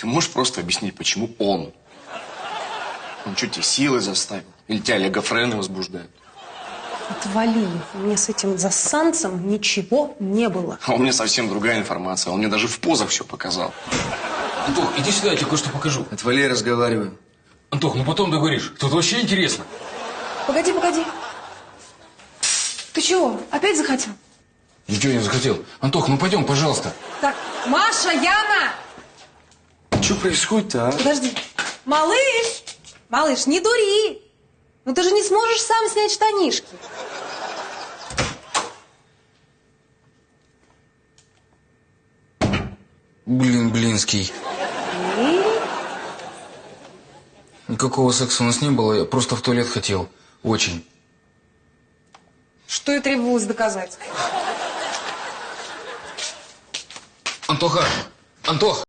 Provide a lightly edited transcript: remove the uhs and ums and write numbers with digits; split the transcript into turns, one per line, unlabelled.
Ты можешь просто объяснить, почему он? Он что, тебе силой заставил? Или тебя олигофрены возбуждают?
Отвали. У меня с этим засанцем ничего не было.
А у меня совсем другая информация. Он мне даже в позах все показал.
Антох, иди сюда, я тебе кое-что покажу.
Отвали, я разговариваю.
Антох, ну потом договоришь. Тут вообще интересно.
Погоди, погоди. Ты чего, опять захотел?
Ничего не захотел. Антох, ну пойдем, пожалуйста.
Так, Маша, Яна!
Что происходит-то, а?
Подожди. Малыш! Малыш, не дури! Ну ты же не сможешь сам снять штанишки.
Блин, блинский. Никакого секса у нас не было, я просто в туалет хотел. Очень.
Что и требовалось доказать.
Антоха! Антох!